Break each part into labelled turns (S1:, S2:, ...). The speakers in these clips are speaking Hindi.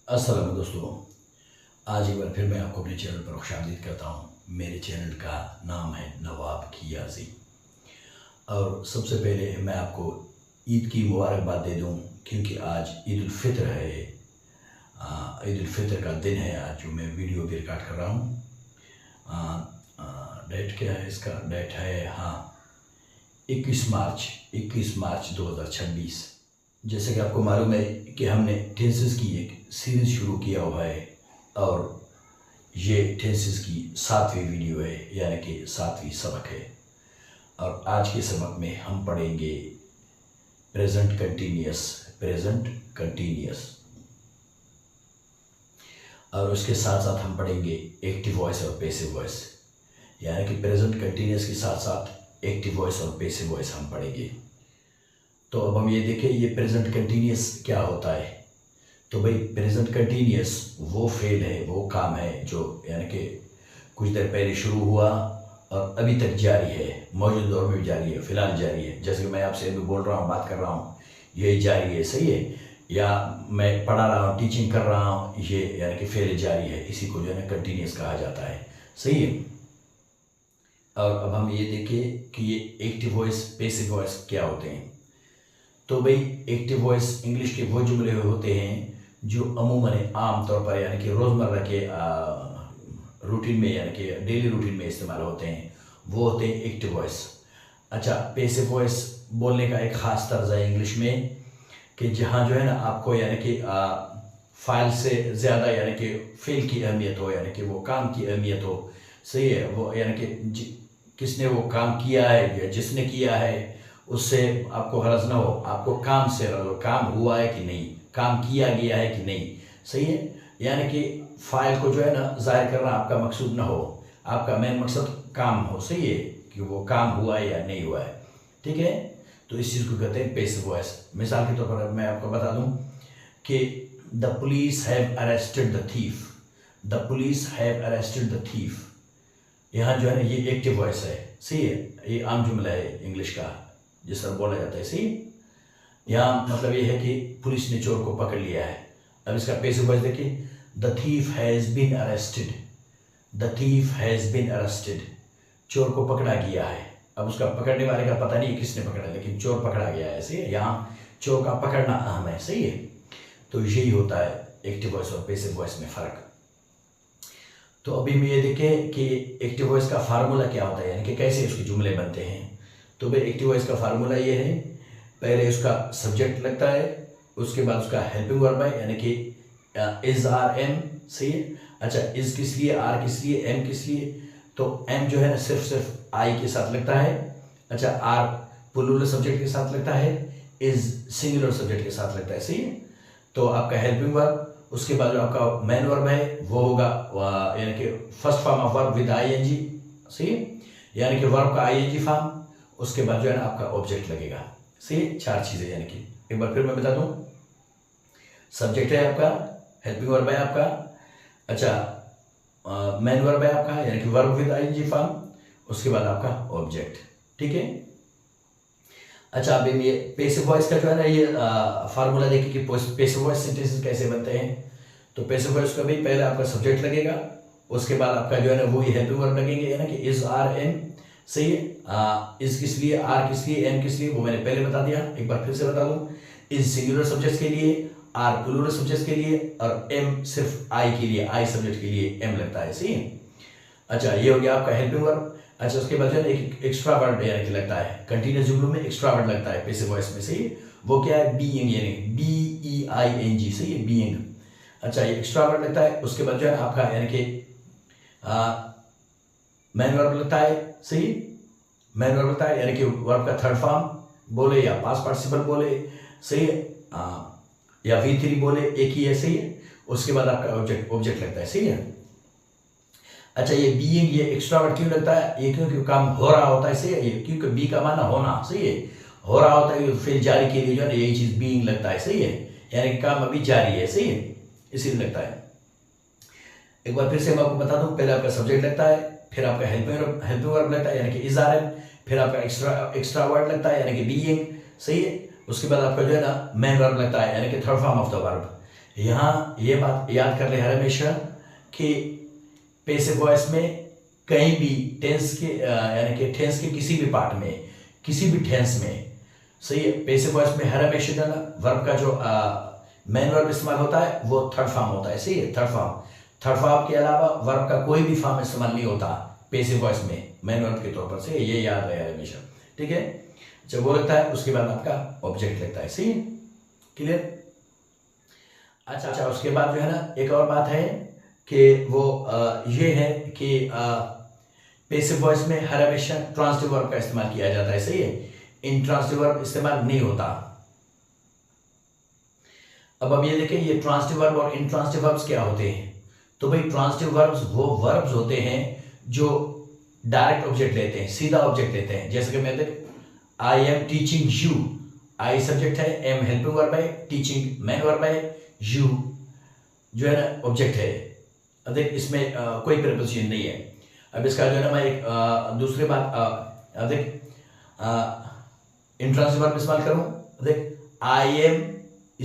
S1: अस्सलाम दोस्तों, आज एक बार फिर मैं आपको अपने चैनल पर खुशामदीद करता हूँ। मेरे चैनल का नाम है नवाब खियाजी। और सबसे पहले मैं आपको ईद की मुबारकबाद दे दूँ, क्योंकि आज ईद उल फित्र है। ईद उल फित्र का दिन है आज, जो मैं वीडियो भी रिकॉर्ड कर रहा हूँ। डेट क्या है इसका? डेट है 21 मार्च 2026। जैसे कि आपको मालूम है कि हमने टेंसेस की एक सीरीज़ शुरू किया हुआ है, और ये टेंसेस की 7वीं वीडियो है, यानी कि 7वीं सबक है। और आज के सबक में हम पढ़ेंगे प्रेजेंट कंटिन्यूस, और उसके साथ साथ हम पढ़ेंगे एक्टिव वॉइस और पैसिव वॉइस, यानी कि प्रेजेंट कंटिन्यूस के साथ साथ एक्टिव वॉइस और पैसिव वॉइस हम पढ़ेंगे। तो अब हम ये देखें, ये प्रेजेंट कंटिन्यूस क्या होता है। तो भाई, प्रेजेंट कंटिन्यूस वो फेल है, वो काम है जो यानी कि कुछ देर पहले शुरू हुआ और अभी तक जारी है, मौजूदा दौर में भी जारी है, फिलहाल जारी है। जैसे कि मैं आपसे अभी बोल रहा हूँ, बात कर रहा हूँ, ये जारी है, सही है। या मैं पढ़ा रहा हूँ, टीचिंग कर रहा हूँ, ये यानी कि फेल जारी है। इसी को जो है ना कंटिन्यूस कहा जाता है, सही है। और अब हम ये देखें कि ये एक्टिव वॉइस पैसिव वॉइस क्या होते हैं। तो भाई, एक्टिव वॉइस इंग्लिश के वो जुमले होते हैं जो अमूमन आम तौर पर यानी कि रोज़मर्रा के रूटीन में, यानी कि डेली रूटीन में इस्तेमाल होते हैं, वो होते हैं एक्टिव वॉइस। अच्छा, पैसिव वॉइस बोलने का एक ख़ास तर्ज है इंग्लिश में, कि जहाँ जो है ना आपको यानी कि फाइल से ज़्यादा यानी कि फेल की अहमियत हो, यानी कि वो काम की अहमियत हो, सही है। वो यानी कि किसने वो काम किया है या जिसने किया है, उससे आपको हरज ना हो, आपको काम से हरज हो, काम हुआ है कि नहीं, काम किया गया है कि नहीं, सही है। यानी कि फाइल को जो है ना जाहिर करना आपका मकसूद ना हो, आपका मेन मकसद काम हो, सही है, कि वो काम हुआ है या नहीं हुआ है, ठीक है। तो इस चीज़ को कहते हैं पैसिव वॉइस। मिसाल के तौर पर मैं आपको बता दूं कि the police have arrested the thief, the police have arrested the thief. यहाँ जो है ना ये एक्टिव वॉइस है, सही है। ये आम जुमला है इंग्लिश का, जिस तरह बोला जाता है, सही। यहाँ मतलब ये है कि पुलिस ने चोर को पकड़ लिया है। अब इसका पैसिव वॉइस देखिए, the thief has been arrested, the thief has been arrested. चोर को पकड़ा गया है। अब उसका पकड़ने वाले का पता नहीं है किसने पकड़ा, लेकिन चोर पकड़ा गया है, सही है। यहाँ चोर का पकड़ना अहम है, सही है। तो यही होता है एक्टिव वॉइस और पैसिव वॉइस में फ़र्क। तो अभी हम ये देखें कि एक्टिव वॉइस का फार्मूला क्या होता है, यानी कि कैसे उसके जुमले बनते हैं। तो भाई, एक्टिव वॉइस का फार्मूला ये है, पहले उसका सब्जेक्ट लगता है, उसके बाद उसका हेल्पिंग वर्ब है, यानी कि इज आर एम, सही है। अच्छा, इज किस लिए, आर किस लिए, एम किस लिए। तो एम जो है ना सिर्फ आई के साथ लगता है। अच्छा, आर प्लूरल सब्जेक्ट के साथ लगता है, इज सिंगुलर सब्जेक्ट के साथ लगता है, सही है। तो आपका हेल्पिंग वर्ब, उसके बाद जो आपका मेन वर्ब है वो होगा यानी कि first form of verb with ING, सही है, यानी कि वर्ब का आईएनजी फॉर्म, उसके बाद जो है ना आपका ऑब्जेक्ट लगेगा, सही है। 4 चीज़ें, यानी कि एक बार फिर मैं बता दूं, सब्जेक्ट है आपका, हेल्पिंग वर्ब है आपका, अच्छा मेन वर्ब है आपका, यानी कि वर्ब विद आईएनजी फॉर्म, उसके बाद आपका ऑब्जेक्ट, ठीक है। अच्छा, अभी ये पैसिव वॉइस का जो है ना ये फार्मूला देखिए कि पैसिव वॉइस सेंटेंसेस कैसे बनते हैं। तो पैसिव वॉइस का भी पहले आपका सब्जेक्ट लगेगा, उसके बाद आपका जो है ना वही हेल्पिंग वर्ब लगेंगे, यानी कि इज आर एम, सही है। इज किस लिए, आर किस लिए, एम किस लिए, वो मैंने पहले बता दिया, एक बार फिर से बता दूं। इज सिंगुलर सब्जेक्ट के लिए, आर प्लूरल सब्जेक्ट के लिए, और एम सिर्फ आई के लिए, आई सब्जेक्ट के लिए एम लगता है, सही है। अच्छा, ये हो गया आपका हेल्पिंग वर्ब। अच्छा, उसके बाद जो है एक एक्स्ट्रा वर्ड यानी कि लगता है, कंटिन्यूस जुमलों में एक्स्ट्रा वर्ड लगता है पैसिव वॉइस में, सही है। वो क्या है? बीइंग, यानी BEING, सही है, बीइंग। अच्छा, ये एक्स्ट्रा वर्ड लगता है। उसके बाद जो है आपका यानी कि मेन वर्ब लगता है, सही। मेन वर्ब लगता है, यानी कि वर्ब का थर्ड फॉर्म बोले या पास्ट पार्टिसिपल बोले, सही है, या V3 बोले, एक ही है, सही है। उसके बाद आपका ऑब्जेक्ट लगता है, सही है। अच्छा, ये बीइंग, ये एक्स्ट्रा वर्ड क्यों लगता है? ये क्योंकि काम हो रहा होता है, सही है। ये क्योंकि बी का माना होना, सही है, हो रहा होता है, फिर जारी के लिए जो है ना यही चीज़ बीइंग लगता है, सही है, यानी कि काम अभी जारी है, सही है, इसीलिए लगता है। एक बार फिर से मैं आपको बता दूं, पहले आपका सब्जेक्ट लगता है, फिर आपका हेल्पिंग वर्ब लगता है, यानी कि इज आर एम, फिर आपका एक्स्ट्रा वर्ड लगता है, यानी कि बीइंग, सही है। उसके बाद आपका जो है ना मेन वर्ब लगता है, यानी कि third form of the verb, यहाँ ये बात याद कर ले हर हमेशा कि पैसिव वॉइस में कहीं भी टेंस के यानी कि टेंस के किसी भी पार्ट में, किसी भी टेंस में, सही है, पैसिव वॉइस में हर हमेशा जो ना वर्ब का जो मेन वर्ब इस्तेमाल होता है वो थर्ड फॉर्म होता है। सही है, थर्ड फॉर्म के अलावा वर्ब का कोई भी फॉर्म इस्तेमाल नहीं होता पैसिव वॉइस में मेन वर्ब के तौर पर। से ये याद रहे हमेशा, ठीक है। जब वो लगता है उसके बाद आपका ऑब्जेक्ट लगता है। सही है, क्लियर। अच्छा, उसके बाद जो है ना एक और बात है कि वो ये है कि पैसिव वॉइस में हर हमेशा ट्रांसिटिव वर्ब का इस्तेमाल किया जाता है। सही है, इंट्रांसिटिव वर्ब इस्तेमाल नहीं होता। अब ये देखें, ये ट्रांसिटिव वर्ब और इंट्रांसिटिव वर्ब्स क्या होते हैं। तो भाई ट्रांसिटिव वर्ब्स वो वर्ब्स होते हैं जो डायरेक्ट ऑब्जेक्ट लेते हैं, सीधा ऑब्जेक्ट लेते हैं। जैसे कि मैं देख, I am teaching you, I subject है, एम हेल्पिंग वर्ब है, टीचिंग मेन वर्ब है, यू जो है ना ऑब्जेक्ट है। अब देख इसमें कोई प्रीपोजिशन नहीं है। अब इसका जो है ना मैं एक दूसरी बात अब देख इंट्रांसिटिव वर्ब इस्तेमाल करूं। देख, I am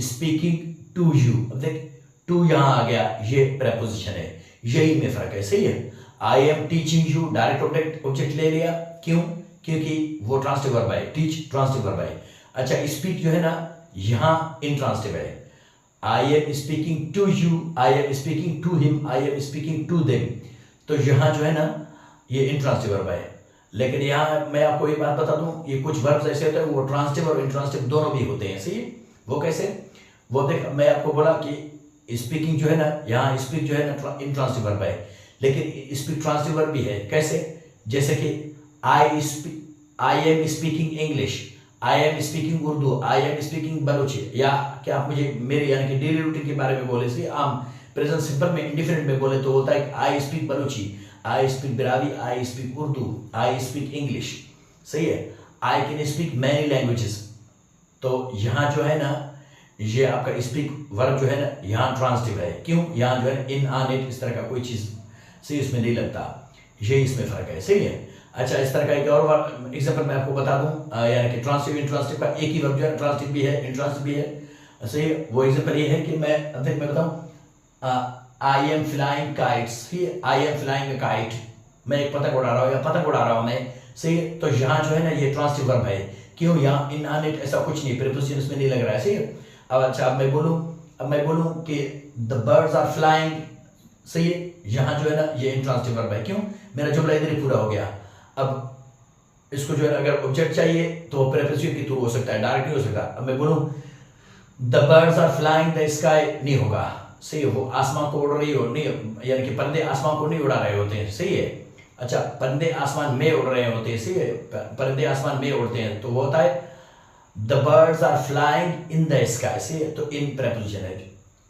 S1: speaking to you. अब देख टू यहां आ गया, ये प्रीपोजिशन है, यही में फर्क है। सही है, I am teaching you direct object ले लिया, क्यों? क्योंकि वो ट्रांसिटिव वर्ब है, टीच ट्रांसिटिव वर्ब है। अच्छा, स्पीक जो है ना यहां इंट्रांसिटिव है। I am speaking to you, I am speaking to him, I am speaking to them, तो यहां जो है ना ये इंट्रांसिटिव वर्ब है। लेकिन यहाँ मैं आपको एक बात बता दूं, ये कुछ वर्ब्स ऐसे होते हैं वो ट्रांसिटिव और इंट्रांसिटिव दोनों भी होते हैं। सही, वो कैसे? वो देख, मैं आपको बोला कि स्पीकिंग जो है ना, यहाँ स्पीक जो है ना इंट्रांसिटिव वर्ब है, लेकिन स्पीक ट्रांसिटिव वर्ब भी है। कैसे? जैसे कि आई am speaking English, I am speaking Urdu, I am speaking Balochi. या क्या आप मुझे मेरे यानी कि डेली रूटीन के बारे में बोले, सही आम प्रेजेंट सिंपल में इंडिफरेंट में बोले तो होता है I speak Balochi, I speak Brahui, I speak Urdu, I speak English. सही है, I can speak many languages. तो यहाँ जो है ना ये आपका स्पीक वर्ब जो है ना यहाँ ट्रांसिटिव है। क्यों? यहाँ जो है इन आन इट इस तरह का कोई चीज़ सही इसमें नहीं लगता, ये इसमें फर्क है। सही है। अच्छा, इस तरह का एक और एग्जाम्पल मैं आपको बता दूं, यानी कि ट्रांसिटिव इंट्रांसिटिव का एक ही वर्ब जो है ट्रांसिटिव भी है इंट्रांसिटिव भी है। सही है, वो एग्जाम्पल ये है कि मैं बताऊं, I am flying kites, I am flying a kite, मैं एक पतंग उड़ा रहा हूँ या पतंग उड़ा रहा हूँ मैं। सही है, तो यहाँ जो है ना ये ट्रांसिटिव वर्ब है। क्यों? यहाँ इन आन इट ऐसा कुछ नहीं, प्रीपोजिशन इसमें नहीं लग रहा है। सही है। अब अच्छा, अब मैं बोलूँ कि द बर्ड्स आर फ्लाइंग, सही है, यहाँ जो है ना ये इंट्रांसिटिव वर्ब है। क्यों? मेरा जुमला इधर ही पूरा हो गया। अब इसको जो है ना अगर ऑब्जेक्ट चाहिए तो प्रीपोजिशन के थ्रू हो सकता है, डायरेक्ट नहीं हो सकता। अब मैं बोलूँ the birds are flying the sky, नहीं होगा। सही है, वो आसमान को उड़ रही हो नहीं, यानी कि परिंदे आसमान को नहीं उड़ा रहे होते हैं। सही है। अच्छा, परिंदे आसमान में उड़ रहे होते हैं। सही है, परिंदे आसमान में उड़ते हैं, तो वो होता है the birds are flying in the sky. सही है, तो इन प्रीपोजिशन है,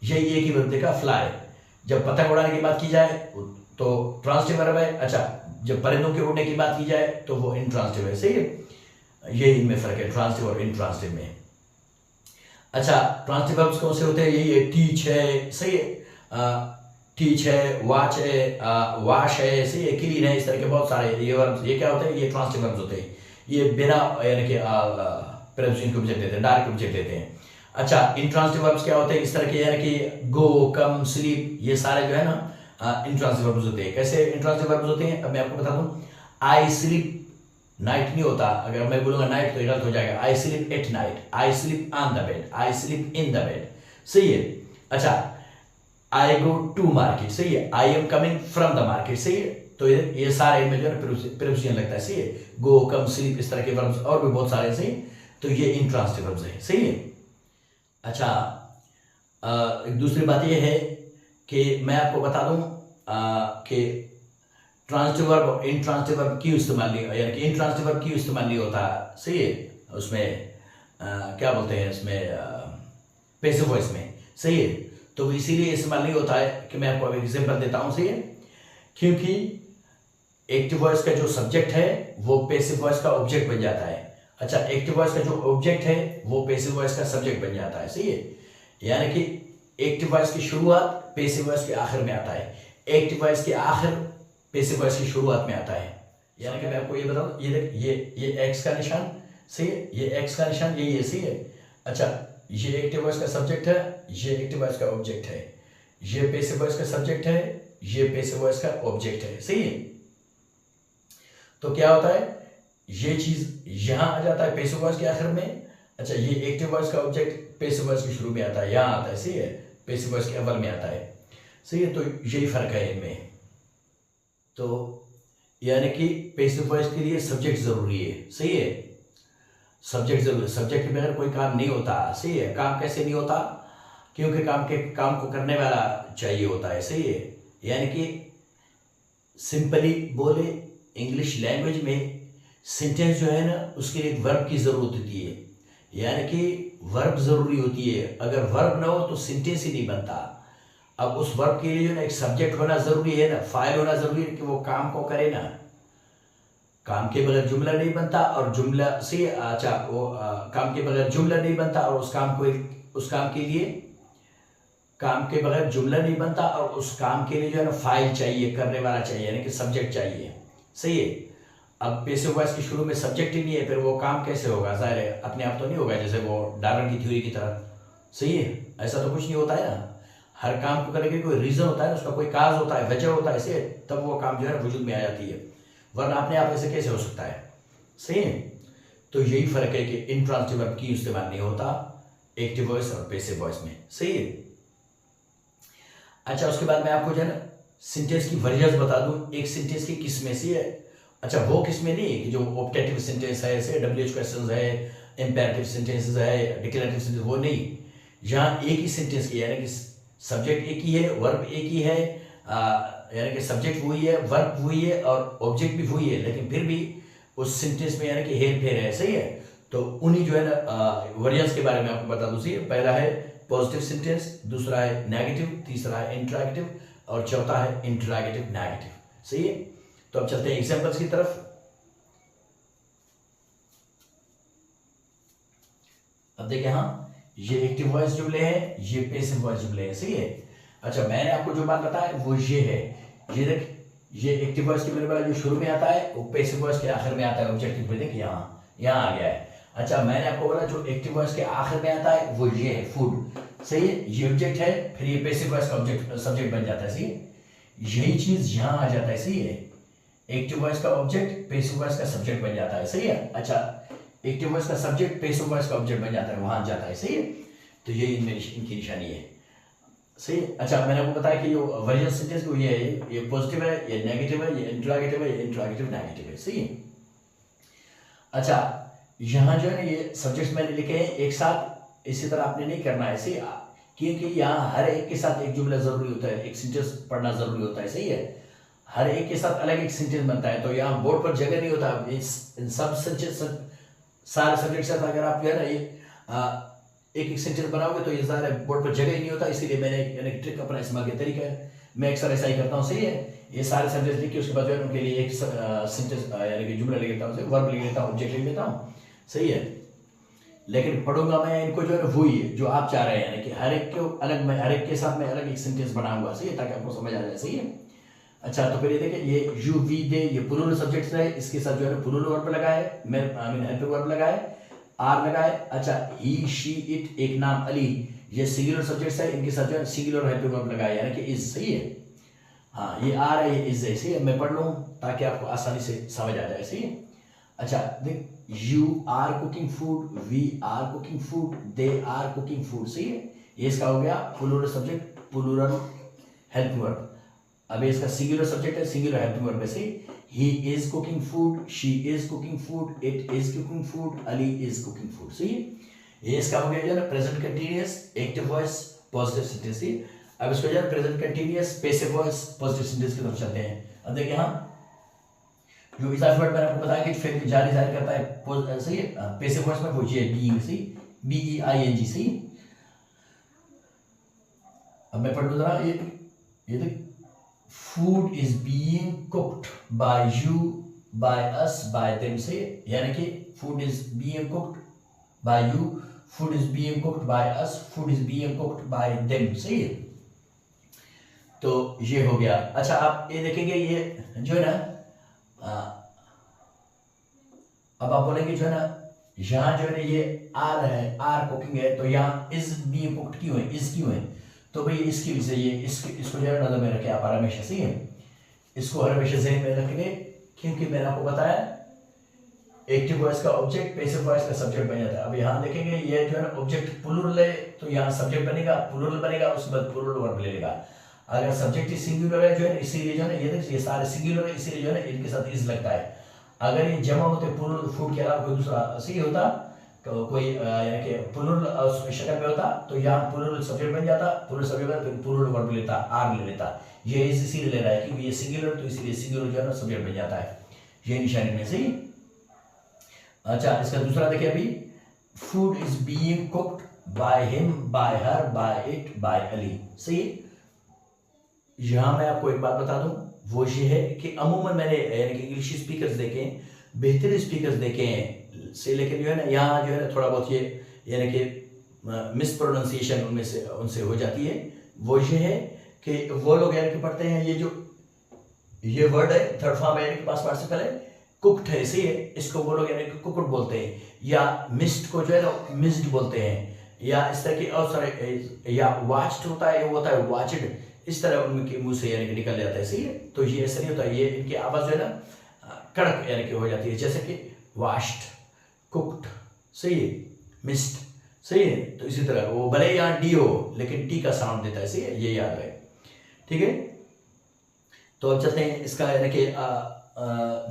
S1: यही एक ही वर्ब का फ्लाई। जब पतंग उड़ाने की बात की जाए तो ट्रांसिटिव वर्ब है। अच्छा, जब परिंदों के उड़ने की बात की जाए तो वो इंट्रांसिटिव है। सही है, ये इनमें फर्क है ट्रांसिटिव और इंट्रांसिटिव में। अच्छा, ट्रांसिटिव वर्ब्स कौन से होते हैं? यही है, टीच है, सही है, टीच है, वॉच है, वॉश है, सही है, क्लीन है, इस तरह के बहुत सारे ये वर्ब्स, ये क्या होते हैं? ये ट्रांसिटिव वर्ब्स होते हैं। ये बिना यानी कि प्रीपोजिशन के ऑब्जेक्ट देते हैं, डायरेक्ट ऑब्जेक्ट देते हैं। अच्छा, इंट्रांसिटिव वर्ब्स क्या होते हैं? इस तरह के, यानी कि गो, कम, स्लीप, ये सारे जो है ना इंट्रांसिटिव वर्ब्स होते हैं। कैसे इंट्रांसिटिव वर्ब्स होते हैं? अब मैं आपको बता दूं, आई स्लीप नाइट नहीं होता, अगर मैं बोलूंगा नाइट तो गलत हो जाएगा। I sleep at night, I sleep on the bed, I sleep in the bed. सही है। अच्छा, आई गो टू मार्केट, सही है, I am coming from the market. सही है, तो ये सारे में जो है प्रीपोजिशन लगता है। सही है, गो, कम, स्लीप, इस तरह के वर्ब्स और भी बहुत सारे। सही, तो ये इंट्रांसिटिव वर्ब्स है। सही है। अच्छा, एक दूसरी बात ये है कि मैं आपको बता दूं कि ट्रांसिटिव वर्ब और इंट्रांसिटिव वर्ब क्यों इस्तेमाल नहीं, यानी कि इंट्रांसिटिव वर्ब क्यों इस्तेमाल नहीं होता। सही है, उसमें क्या बोलते हैं, इसमें पैसिव वॉइस में। सही है, तो इसीलिए इस्तेमाल नहीं होता है कि मैं आपको एक एग्जांपल देता हूँ। सही है, क्योंकि एक्टिव वॉइस का जो सब्जेक्ट है वो पैसिव वॉइस का ऑब्जेक्ट बन जाता है। अच्छा, एक्टिव वॉइस का जो ऑब्जेक्ट है वो पैसिव वॉइस का सब्जेक्ट बन जाता है। सही है, यानी कि एक्टिव वॉइस की शुरुआत पैसिव वॉइस के आखिर में आता है, एक्टिव वॉइस के आखिर पैसिव वॉइस की शुरुआत में आता है। यानी कि मैं आपको ये बताऊं, ये देख, ये एक्स का निशान, सही है, ये एक्स का निशान यही है। सही है। अच्छा, ये एक्टिव वॉइस का सब्जेक्ट है, ये एक्टिव वॉइस का ऑब्जेक्ट है, ये पैसिव वॉइस का सब्जेक्ट है, ये पैसिव वॉइस का ऑब्जेक्ट है। सही है। तो क्या होता है, ये चीज यहां आ जाता है पैसिव वॉइस के आखिर में। अच्छा, ये एक्टिव वॉइस का ऑब्जेक्ट पैसिव वॉइस के शुरू में आता है, यहां आता है। सही है, पैसिव वॉइस के अव्वल में आता है। सही है। तो यही फर्क है इनमें। तो यानी कि पैसिव वॉइस के लिए सब्जेक्ट जरूरी है। सही है, सब्जेक्ट जरूरी है। सब्जेक्ट के बगैर कोई काम नहीं होता। सही है। काम कैसे नहीं होता, क्योंकि काम को करने वाला चाहिए होता है। सही है। यानी कि सिंपली बोले इंग्लिश लैंग्वेज में सेंटेंस जो है ना, उसके लिए वर्ब की जरूरत होती है। यानी कि वर्ब जरूरी होती है। अगर वर्ब ना हो तो सेंटेंस ही नहीं बनता। अब उस वर्ब के लिए जो ना एक सब्जेक्ट होना जरूरी है ना, फाइल होना जरूरी है कि वो काम को करे ना। काम के बगैर जुमला नहीं बनता, और जुमला से अच्छा वो काम के बगैर जुमला नहीं बनता, और उस काम के लिए काम के बगैर जुमला नहीं बनता, और उस काम के लिए जो है ना फाइल चाहिए, करने वाला चाहिए, यानी कि सब्जेक्ट चाहिए। सही है। अब पैसिव वॉइस के शुरू में सब्जेक्ट ही नहीं है, फिर वो काम कैसे होगा? जाहिर है अपने आप तो नहीं होगा, जैसे वो डार्विन की थ्योरी की तरह। सही है। ऐसा तो कुछ नहीं होता है ना। हर काम को करने के लिए कोई रीजन होता है, उसका कोई काज होता है, वजह होता है। ऐसे तब वो काम जो है वजूद में आ जाती है, वरना अपने आप ऐसे कैसे हो सकता है? सही है। तो यही फर्क है कि इंट्रांसिटिव वर्ब की इस्तेमाल नहीं होता एक्टिव वॉइस और पैसिव वॉइस में। सही है। अच्छा, उसके बाद मैं आपको जो है ना सेंटेंस की वर्जन्स बता दूं, एक सेंटेंस की किस्में सी है। अच्छा, वो किस्में नहीं कि जो ऑब्जेक्टिव सेंटेंस है, ऐसे डब्ल्यूएच क्वेश्चंस है, इंपेरेटिव सेंटेंसेस है, डिक्लेरेटिव सेंटेंस, वो नहीं। जहां एक ही सेंटेंस की, यानी कि सब्जेक्ट एक ही है, वर्ब एक ही है, यानी कि सब्जेक्ट वही है, वर्ब वही है, और ऑब्जेक्ट भी वही है, लेकिन फिर भी उस सेंटेंस में यानी कि हेर फेर है। सही है। तो उन्हीं जो है ना वर्जन्स के बारे में आपको बता दूं। सही है। पहला है पॉजिटिव सेंटेंस, दूसरा है नेगेटिव, तीसरा है इंटरॉगेटिव, और चौथा है इंटरॉगेटिव नेगेटिव। सही है। तो अब चलते हैं एग्जांपल्स की तरफ। अब देखिए, हाँ, ये एक्टिव वॉइस जुमले हैं, ये पैसिव वॉइस जुमले हैं। सही है। अच्छा, मैंने आपको जो बात बताया वो ये है। ये देख, ये एक्टिव वॉइस के वाला जो शुरू में आता है वो पैसिव वॉइस के आखिर में आता है। ऑब्जेक्टिव पे देख, यहाँ आ गया है। अच्छा, मैंने आपको बोला जो एक्टिव वॉइस के आखिर में आता है वो ये है, फूड। सही है। ये ऑब्जेक्ट है, फिर ये पैसिव वॉइस का ऑब्जेक्ट सब्जेक्ट बन जाता है। सही है। यही चीज यहाँ आ जाता है। सही है। एक्टिव वॉइस का ऑब्जेक्ट पैसिव वॉइस का सब्जेक्ट बन जाता है। सही है। अच्छा, एक्टिव वॉइस का सब्जेक्ट पैसिव वॉइस का ऑब्जेक्ट बन जाता है, वहां जाता है। सही है। तो यही इनकी निशानी है। सही है। अच्छा, मैंने आपको बताया कि जो वर्जन सेंटेंस को ये है, ये पॉजिटिव है, ये नेगेटिव है, ये इंटरॉगेटिव है, ये इंटरॉगेटिव नेगेटिव है। सही है। अच्छा, यहाँ जो है ना ये सब्जेक्ट्स मैंने लिखे हैं एक साथ, इसी तरह आपने नहीं करना है। सही, क्योंकि यहाँ हर एक के साथ एक जुमला जरूरी होता है, एक सेंटेंस पढ़ना जरूरी होता है। सही है। हर एक के साथ अलग एक सेंटेंस बनता है, तो यहाँ बोर्ड पर जगह नहीं होता। इन सब सेंटेंस सारे सब्जेक्ट से अगर आप जो है ना ये एक सेंटेंस बनाओगे तो ये ज़्यादा बोर्ड पर जगह ही नहीं होता। इसीलिए मैंने यानी ट्रिक अपना इस्तेमाल किया, तरीका है। मैं अक्सर ऐसा ही करता हूँ। सही है। ये सारे सेंटेंस लिख के उसके बाद जो है उनके लिए एक सेंटेंस यानी कि जुमला लिख लेता हूँ, वर्ब लिख लेता हूँ, ऑब्जेक्ट लिख लेता हूँ। सही है। लेकिन पढ़ूंगा मैं इनको जो है वही है जो आप चाह रहे हैं, यानी कि हर एक को अलग, मैं हर एक के साथ में अलग एक सेंटेंस बनाऊंगा। सही है, ताकि आपको समझ आ जाए। सही है। अच्छा, तो फिर ये देखिए, ये यू वी दे, ये प्लूरल सब्जेक्ट्स है, इसके साथ जो है प्लूरल वर्ब लगा है, मैं आई मीन हेल्पिंग वर्ब लगा है, आर लगा है। अच्छा, ही शी इट, एक नाम अली, ये सिंगुलर सब्जेक्ट्स है, इनके साथ जो है सिंगुलर हेल्पिंग वर्ब लगा है, यानी कि इज। सही है। हाँ, ये आर है, ये इज है। सही है। मैं पढ़ लूँ ताकि आपको आसानी से समझ आ जाए। सही है। अच्छा देख, you are cooking food, we are cooking food, they are cooking food. सही है। ये इसका हो गया plural subject, plural helping verb. अब इसका सिंगुलर सब्जेक्ट है, सिंगुलर हेल्पिंग वर्ब है। सही, he is cooking food, she is cooking food, it is cooking food, Ali is cooking food. सही है। ये इसका हो गया जो है present continuous active voice positive sentence. अब इसको जो है present continuous passive voice positive sentence की तरफ चलते हैं। अब देखिए, हाँ, जो इजाफी वर्ड मैंने आपको बताया कि फिर जारी जारी करता है। सही है। पैसिव वॉइस में वो ये बीइंग। सही, B E I N G. सही। अब मैं पढ़ लूँ जरा, ये देख, food is being cooked by you, by us, by them. से यानी कि food is being cooked by you, food is being cooked by us, food is being cooked bye them. सही है। तो ये हो गया। अच्छा, आप ये देखेंगे, ये जो है ना अब आप बोलेंगे जो है ना यहाँ जो है ना ये आर है, आर कुकिंग है, तो यहाँ इज बीइंग कुक्ड क्यों है, इज क्यों है, तो भाई इसकी वजह से ये इसको जो है नजर में रखे आप हमेशा, सही है, इसको हर हमेशा ज़हन में रखने, क्योंकि मैंने आपको बताया एक्टिव वॉइस का ऑब्जेक्ट पैसिव वॉइस का सब्जेक्ट बन जाता है। अब यहाँ देखेंगे ये जो है ना ऑब्जेक्ट प्लूरल है, तो यहाँ सब्जेक्ट बनेगा, प्लूरल बनेगा, उसके बाद प्लूरल वर्ब ले लेगा। अगर सब्जेक्ट सिंगुलर है जो है इसीलिए जो है ना ये सारे सिंगुलर है, इसीलिए जो है ना इनके साथ इज लगता है। अगर ये जमा होते प्लूरल फूड के अलावा कोई दूसरा सही होता, तो कोई यानी कि प्लूरल शक्ल में होता, तो यहाँ प्लूरल सब्जेक्ट बन जाता, प्लूरल सब्जेक्ट फिर प्लूरल वर्ब लेता, आर ले लेता। ये इसीलिए ले रहा है क्योंकि ये सिंगुलर, तो इसीलिए सिंगुलर जो है ना सब्जेक्ट बन जाता है, ये निशानी में, सही। अच्छा, इसका दूसरा देखिए अभी, food is being cooked by him, by her, by it, by Ali, सही। यहां मैं आपको एक बात बता दूं, वो ये है कि अमूमन मैंने यानी कि इंग्लिश स्पीकर्स देखे, बेहतर स्पीकर्स देखे हैं से, लेकिन जो है ना यहाँ जो है ना थोड़ा बहुत ये यानी कि मिस प्रोनाउंसिएशन उनमें से उनसे हो जाती है। वो ये है कि वो लोग यानी कि पढ़ते हैं ये वर्ड है, थर्ड फॉर्म है यानी कि पास्ट पार्टिसिपल है, कुक्ड है, सही है, इसको वो लोग यानी कि कुक्ड बोलते हैं, या मिस्ड को जो है ना मिस्ड बोलते हैं, या इस तरह की और सारे, या वाच्ड होता है, वो होता है वाचड, इस तरह उनके मुंह से यानी कि निकल जाता है, सही है। तो ये ऐसा नहीं होता, ये इनकी आवाज़ जो है ना कड़क यानी कि हो जाती है, जैसे कि वाश्ड, कुक्ड, सही है, मिस्ड, सही है। तो इसी तरह वो भले यहाँ डी हो लेकिन टी का साउंड देता है, सही है, ये याद रहे, ठीक है। तो अब चलते हैं इसका यानी कि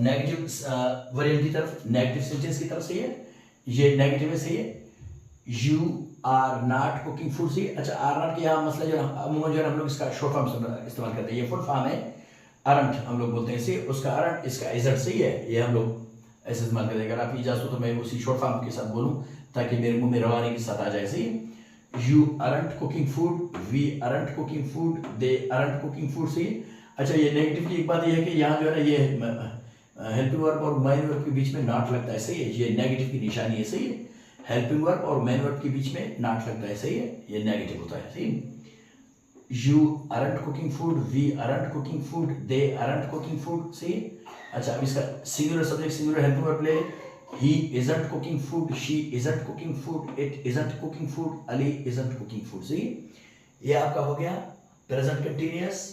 S1: नेगेटिव वेरिएंट की तरफ, नेगेटिव सेंटेंस की तरफ, सही है, ये नेगेटिव है, सही है। You are not cooking food, सही। अच्छा, आर नॉट के यहाँ मसला जो है अमूमन जो है हम लोग इसका शॉर्ट फॉर्म इस्तेमाल करते हैं, ये फुल फॉर्म है अरंट हम लोग बोलते हैं, सही, उसका अरंट, इसका इजट, सही है, ये हम लोग ऐसे इस्तेमाल करते हैं। अगर आप इजाजत हो तो मैं उसी शॉर्ट फॉर्म के साथ बोलूँ ताकि मेरे मुंह में रवानी के साथ आ जाए, सही। You aren't cooking food, we aren't cooking food, they aren't cooking food, सही। अच्छा, ये नेगेटिव की एक बात यह है कि यहाँ जो है ना ये हेल्पिंग वर्ब और मेन वर्ब के बीच में नॉट लगता है, सही है, ये नेगेटिव की निशानी है, सही है। हेल्पिंग वर्ब और मेन वर्ब के बीच में नॉट लगता है, सही है, ये नेगेटिव होता है, सही। You aren't cooking food, we aren't cooking food, they aren't cooking food, सही। अच्छा, अब इसका singular subject singular helping verb ले, he isn't cooking food, she isn't cooking food, it isn't cooking food, Ali isn't cooking food, सही। ये आपका हो गया present continuous,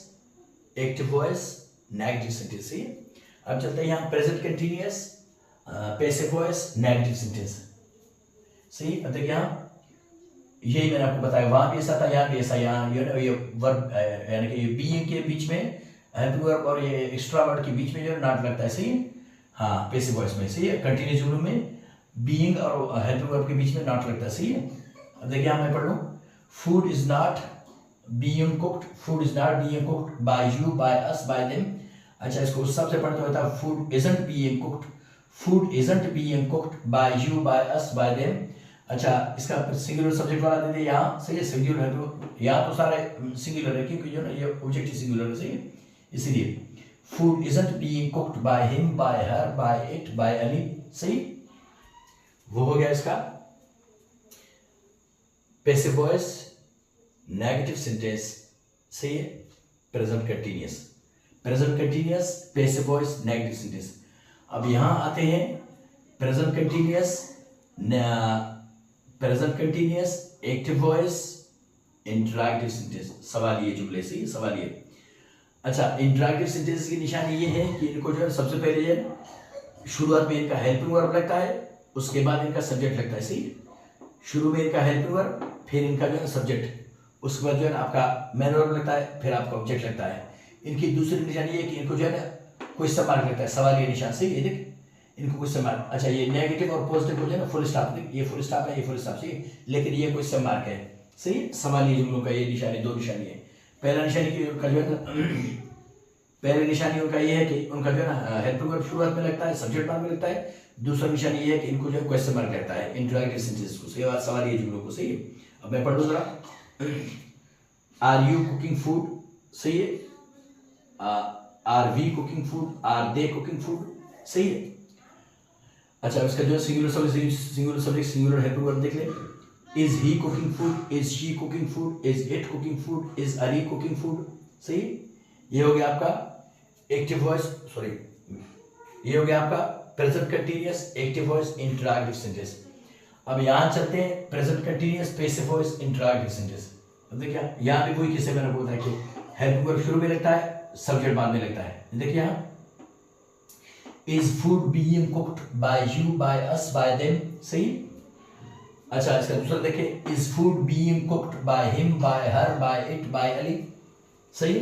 S1: active voice, negative sentence, सही। अब चलते हैं यहाँ present continuous, passive voice, negative sentence, सही। अब देखिए यहाँ यही मैंने आपको बताया, वहां भी ऐसा था, यहाँ भी ऐसा, यहाँ ये वर्ब यानी कि बीइंग के बीच में हेल्पिंग वर्ब और ये एक्स्ट्रा वर्ड के बीच में जो नॉट लगता है, सही। हाँ, पैसिव वॉइस में, सही है, कंटिन्यूअस जुमलों में बीइंग और हेल्पिंग वर्ब के बीच में नॉट लगता है, सही है। अब देखिए यहाँ मैं पढ़ लूँ, food is not being cooked, food is not being cooked by you, by us, by them. अच्छा, इसको उस सबसे पढ़ते होता है, food isn't being cooked, food isn't being cooked by you, by us, by them. अच्छा, इसका सिंगुलर सब्जेक्ट वाला दे दे यहाँ, सही है, सिंगुलर है, तो यहाँ तो सारे सिंगुलर है क्योंकि जो ना ये ऑब्जेक्ट ही सिंगुलर है, सही है, इसीलिए food isn't being cooked by him, by her, by it, by Ali, सही। वो हो गया इसका पैसिव वॉइस, नेगेटिव सेंटेंस, सही है, present continuous, present continuous, passive voice, negative sentence. अब यहाँ आते हैं present continuous, present continuous, active voice, interactive sentence, सवालिये जुमले, सही, सवालिये। अच्छा, इंटरैक्टिव सेंटेंस की निशानी ये है कि इनको जो है सबसे पहले जो शुरुआत में इनका हेल्पिंग वर्ब लगता है, उसके बाद इनका सब्जेक्ट लगता है, सही। शुरू में इनका हेल्पिंग वर्ब, फिर इनका जो है सब्जेक्ट, उसके बाद जो है ना आपका मेन वर्ब लगता है, फिर आपका ऑब्जेक्ट लगता है। इनकी दूसरी निशानी ये है कि इनको जो है ना क्वेश्चन मार्क लगता है, सवालिये निशान, सही, ये देख इनको क्वेश्चन मार्क। अच्छा, ये नेगेटिव और पॉजिटिव को जो है ना फुल स्टॉप, ये फुल स्टॉप है, ये फुल स्टॉप, सही, लेकिन ये क्वेश्चन मार्क है, सही। सवालिये जुमलों का ये निशानी, दो निशानी है। पहला निशानी की उनका जो है ना पहली निशानी उनका ये है कि उनका जो है ना हेल्पिंग वर्ब शुरुआत में लगता है, सब्जेक्ट बाद में लगता है। दूसरा निशानी ये है कि इनको जो है क्वेश्चन मार्क लगता है, इंटरैक्टिव सेंटेंस को, सही, सवालिये जुमलों को, सही। अब मैं पढ़ दूं जरा, आर यू कुकिंग फूड, सही है, are we cooking food, are they cooking food, सही है। अच्छा, इसका जो है singular subject singular helping verb देख ले, is he cooking food, is she cooking food, is it cooking food, is Ali cooking food, सही। ये हो गया आपका एक्टिव वॉइस, सॉरी, ये हो गया आपका present continuous, active voice, interactive sentence. अब यहाँ चलते हैं present continuous passive voice interactive sentence. अब देखिए यहाँ भी वही किस्से मैंने बोला था कि हेल्पिंग वर्ब शुरू में लगता है, सब्जेक्ट बाद में लगता है। देखिए यहाँ is food being cooked by you, by us, by them, सही। अच्छा इसका दूसरा देखिए is food being cooked by him, by her, by it, by Ali, सही।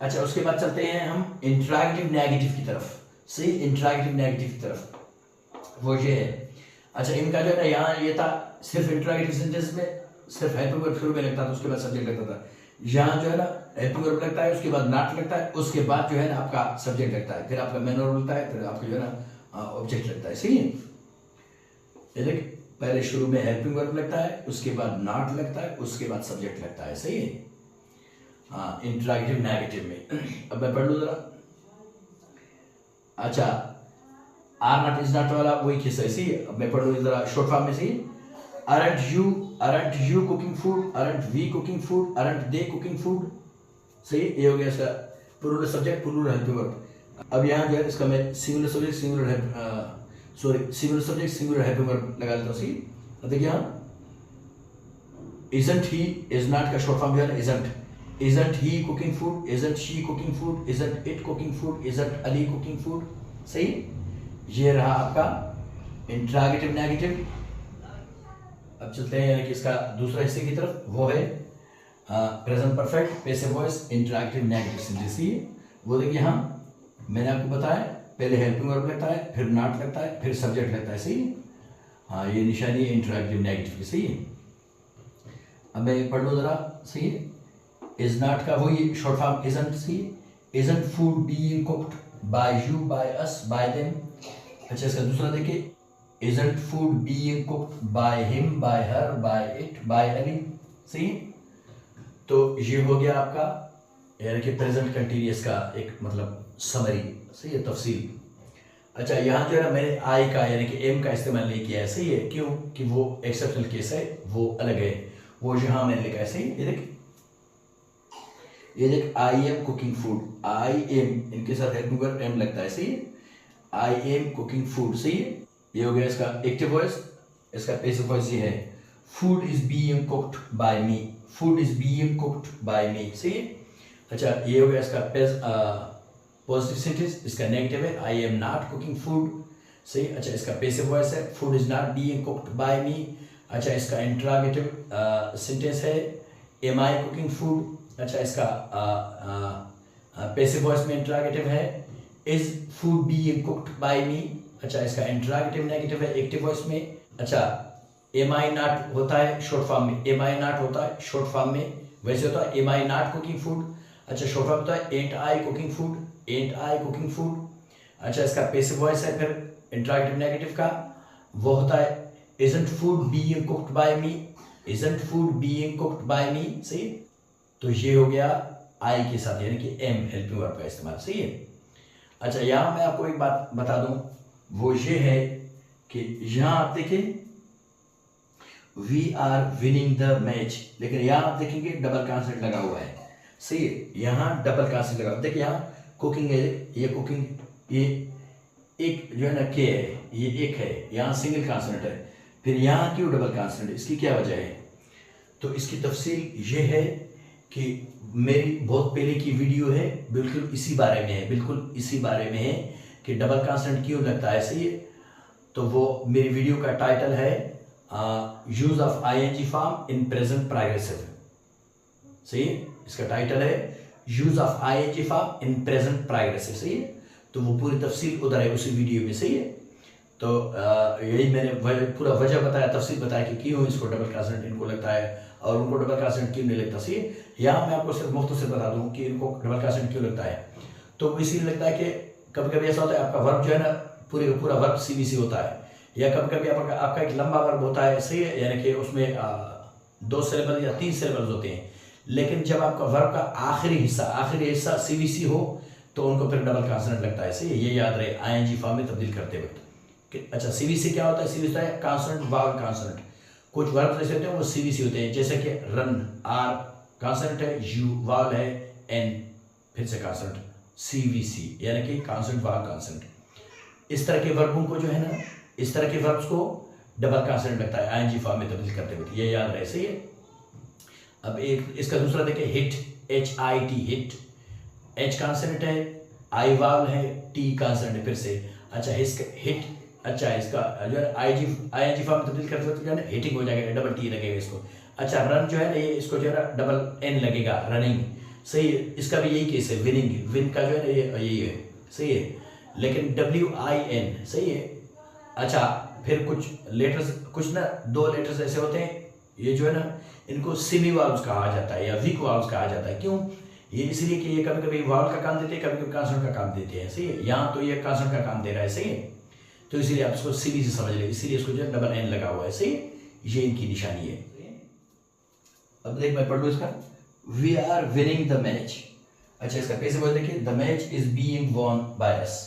S1: अच्छा उसके बाद चलते हैं हम इंटरैक्टिव नेगेटिव की तरफ, सही। इंटरैक्टिव नेगेटिव की तरफ वो ये है। अच्छा इनका जो है ना यहाँ ये था सिर्फ इंटरैक्टिव सेंटेंस में सिर्फ हेल्पिंग वर्ब शुरू में लगता था, उसके बाद सब्जेक्ट लगता था। यहाँ जो है ना हेल्पिंग वर्ब लगता है, उसके बाद नॉट लगता है, उसके बाद जो है ना आपका सब्जेक्ट लगता है, फिर आपका मेन वर्ब लगता है, फिर आपका जो है ना ऑब्जेक्ट लगता है, सही है। ये देख पहले शुरू में हेल्पिंग वर्ब लगता है, उसके बाद नॉट लगता है, उसके बाद सब्जेक्ट लगता है, सही है। हाँ इंटरैक्टिव नेगेटिव में। अब मैं पढ़ लूँ जरा। अच्छा आर नॉट इज नॉट वाला वही किस्सा है, सही है। अब मैं पढ़ लूँ जरा शॉर्ट फॉर्म में, सही। aren't you cooking food, aren't we cooking food, aren't they cooking food, सही। ये हो गया इसका plural subject, plural helping verb. अब यहाँ जो है इसका मैं singular subject singular helping verb लगा देता हूँ, सही। अब देखिए यहाँ isn't he, is not का शॉर्ट फॉर्म जो है ना isn't he cooking food, isn't she cooking food, isn't it cooking food, isn't Ali cooking food, सही। ये रहा आपका इंटरैगेटिव नेगेटिव। अब चलते हैं यानी कि इसका दूसरा हिस्से की तरफ, वो है present perfect passive voice interactive negative sentence. वो देखिए यहाँ मैंने आपको बताया पहले हेल्पिंग वर्ब लगता है, फिर नॉट लगता है, फिर सब्जेक्ट लगता है, सही। हाँ ये निशानी है इंटरैक्टिव नेगेटिव की, सही है। अब मैं पढ़ लूँ जरा, सही है। इज नॉट का वही शॉर्ट फॉर्म इजंट, सही। Isn't food being cooked by you, by us, by them. अच्छा इसका दूसरा देखिए isn't food being cooked by him, by her, by it, by any, सही। तो ये हो गया आपका यानी कि प्रेजेंट कंटिन्यूअस का एक मतलब समरी, सही है, तफसील। अच्छा यहाँ जो है ना मैंने आई का यानी कि एम का इस्तेमाल नहीं किया है, सही है। क्यों कि वो एक्सेप्शनल केस है, वो अलग है, वो यहाँ मैंने लिखा है, सही। ये देख I am cooking food, I am इनके साथ हेल्पिंग वर्ब एम लगता है, सही। आई एम कुकिंग फूड, सही है। ये हो गया इसका एक्टिव वॉइस। इसका पैसिव वॉइस ये है food is being cooked by me, food is being cooked by me, सही है। अच्छा ये हो गया इसका पॉजिटिव सेंटेंस। इसका नेगेटिव है I am not cooking food, सही। अच्छा इसका पैसिव वॉइस है food is not being cooked by me. अच्छा इसका इंटरॉगेटिव सेंटेंस है एम आई कुकिंग फूड। अच्छा इसका पैसिव वॉइस में इंटरॉगेटिव है is food being cooked by me. अच्छा इसका इंटरॉगेटिव नेगेटिव है एक्टिव वॉइस में। अच्छा एम आई नॉट होता है शॉर्ट फॉर्म में, एम आई नॉट होता है शॉर्ट फॉर्म में, वैसे होता है am I not cooking food. अच्छा शॉर्ट फॉर्म होता है aren't I cooking food, aren't I cooking food. अच्छा इसका पैसिव वॉइस है फिर इंटरॉगेटिव नेगेटिव का, वो होता है isn't food being cooked by me, isn't food being cooked by me, सही। तो ये हो गया आई के साथ यानी कि एम हेल्पिंग वर्ब का इस्तेमाल, सही है। अच्छा यहाँ मैं आपको एक बात बता दूं, वो ये है कि यहाँ आप देखें we are winning the match, लेकिन यहाँ आप देखेंगे डबल कॉन्सेंट लगा हुआ है, सही है। यहाँ डबल कॉन्सेंट लगा, देखिए यहाँ कुकिंग है, ये कुकिंग, ये एक जो है ना के है, ये एक है, यहाँ सिंगल कॉन्सेंट है, फिर यहाँ क्यों डबल कॉन्सेंट, इसकी क्या वजह है? तो इसकी तफसील ये है कि मेरी बहुत पहले की वीडियो है, बिल्कुल इसी बारे में है, बिल्कुल इसी बारे में है कि डबल कॉन्सेंट क्यों लगता है, सही है। तो वो मेरी वीडियो का टाइटल है use of ING form in present progressive, सही है। इसका टाइटल है use of ING form in present progressive, सही है। तो वो पूरी तफसील उधर है उसी वीडियो में, सही है। तो यही मैंने पूरा वजह बताया, तफसील बताया कि क्यों इसको डबल कॉन्सेंट इनको लगता है और उनको डबल कॉन्सेंट क्यों नहीं लगता, सही है। यहाँ मैं आपको सिर्फ मुख्तसर बता दूँ कि इनको डबल कॉन्सेंट क्यों लगता है। तो इसीलिए लगता है कि कभी कभी ऐसा होता है आपका वर्ब जो है ना पूरा वर्ब सीबीसी होता है, या कभी कभी आपका एक लंबा वर्ब होता है, सही है, यानी कि उसमें 2 सिलेबल या 3 सिलेबल्स होते हैं, लेकिन जब आपका वर्ब का आखिरी हिस्सा सीबीसी हो तो उनको फिर डबल कॉन्सोनेंट लगता है, सही है। ये याद रहे आईएनजी फॉर्म में तब्दील करते वक्त। अच्छा सीबीसी क्या होता है? सीबीसी होता है कॉन्सोनेंट वावल कॉन्सोनेंट। कुछ वर्ब जैसे होते हैं वो सीबीसी होते हैं, जैसे कि रन, आर कॉन्सोनेंट है, यू वावल है, एन फिर से कॉन्सोनेंट, सीवीसी यानी कि कॉन्सोनेंट वावल कॉन्सोनेंट। इस तरह के वर्बों को जो है ना, इस तरह के वर्ब्स को डबल कॉन्सोनेंट लगता है आईएनजी फॉर्म में तब्दील करते हुए, ये याद रहे, सही है। अब एक इसका दूसरा देखिए hit, HIT hit, H consonant है, I वावल है, T कॉन्सोनेंट है फिर से। अच्छा इसका हिट, अच्छा इसका जो है ING फॉर्म में तब्दील करते हुए जो है ना हिटिंग हो जाएगा, डबल T लगेगा इसको। अच्छा रन जो है ना ये इसको जो है ना डबल N लगेगा, रनिंग, सही है। इसका भी यही केस है, विनिंग, विन का जो है ना ये यही है, सही है। लेकिन WIN, सही है। अच्छा फिर कुछ लेटर्स, कुछ ना 2 लेटर्स ऐसे होते हैं, ये जो है ना इनको सेमी वाल्व्स कहा जाता है या वीक वाल्व्स कहा जाता है। क्यों? ये इसलिए कि ये कभी कभी वाल्व का काम देते हैं, कभी कभी कॉन्सोनेंट का काम देते हैं, सही है। यहाँ तो ये कॉन्सोनेंट का काम दे रहा है, सही है। तो इसीलिए आप इसको सीधी से समझ ले, इसीलिए इसको जो है डबल N लगा हुआ है, सही है। ये इनकी निशानी है। अब देख मैं पढ़ लूँ इसका, we are winning the match. अच्छा इसका पैसे बोल देखिए, the match is being won by us,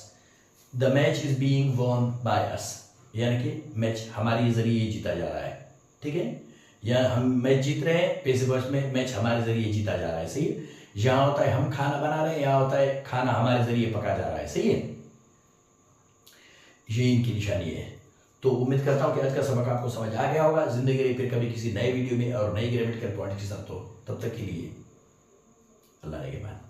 S1: the match is being won by us, यानी कि मैच हमारे जरिए जीता जा रहा है, ठीक है। या हम मैच जीत रहे हैं, पैसे वर्ष में मैच हमारे जरिए जीता जा रहा है, सही है। यहाँ होता है हम खाना बना रहे हैं, यहाँ होता है खाना हमारे जरिए पका जा रहा है, सही है। ये इनकी निशानी है। तो उम्मीद करता हूँ कि आज का सबक आपको समझ आ गया होगा। जिंदगी में फिर कभी किसी नए वीडियो में और नई ग्रामेटिकल पॉइंट के साथ, तो तब तक के लिए अल्लाह ने के बाद।